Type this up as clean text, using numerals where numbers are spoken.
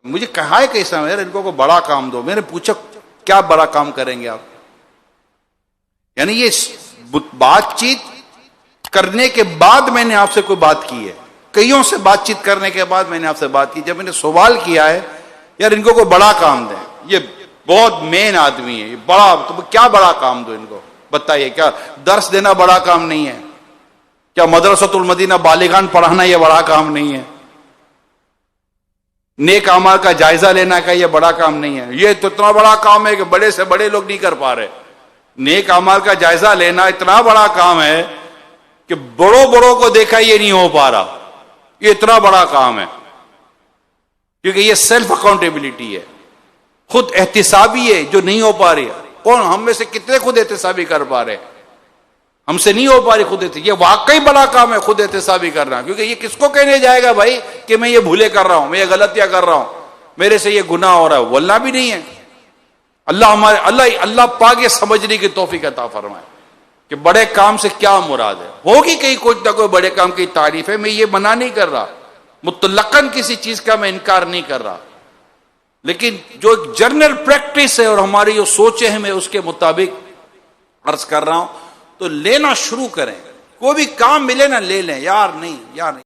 मुझे कहा है कैसा यार, इनको को बड़ा काम दो। मैंने पूछा क्या बड़ा काम करेंगे आप? यानी ये बातचीत करने के बाद मैंने आपसे कोई बात की है, कईयों से बातचीत करने के बाद मैंने आपसे बात की। जब मैंने सवाल किया है यार इनको कोई बड़ा काम दें, ये बहुत मेन आदमी है, ये बड़ा, तो क्या बड़ा काम दो इनको? बताइए, क्या दर्स देना बड़ा काम नहीं है? क्या मदरसतुल मदीना बालिगान पढ़ाना ये बड़ा काम नहीं है? नेक अमाल का जायजा लेना का ये बड़ा काम नहीं है? ये तो इतना बड़ा काम है कि बड़े से बड़े लोग नहीं कर पा रहे। नेक अमाल का जायजा लेना इतना बड़ा काम है कि बड़ों बड़ों को देखा ये नहीं हो पा रहा। ये इतना बड़ा काम है क्योंकि ये सेल्फ अकाउंटेबिलिटी है, खुद एहतिसाबी है जो नहीं हो पा रही। कौन हम में से कितने खुद एहतिसाबी कर पा रहे? हमसे नहीं हो पा रही खुद एहतिसाबी। ये वाकई बड़ा काम है खुद एहतिसाबी करना, क्योंकि ये किसको कहने जाएगा भाई कि मैं ये भूले कर रहा हूं, मैं ये गलतियां कर रहा हूं, मेरे से ये गुनाह हो रहा है। वल्लाह भी नहीं है। अल्लाह पाक ये समझने की तौफीक अता फरमाए कि बड़े काम से क्या मुराद है। होगी कहीं कुछ ना कोई बड़े काम की तारीफ है, मैं ये मना नहीं कर रहा, मुतलकन किसी चीज का मैं इनकार नहीं कर रहा, लेकिन जो जनरल प्रैक्टिस है और हमारी जो सोचे हैं मैं उसके मुताबिक अर्ज कर रहा हूं। तो लेना शुरू करें, कोई भी काम मिले ना ले लें यार, नहीं यार नहीं।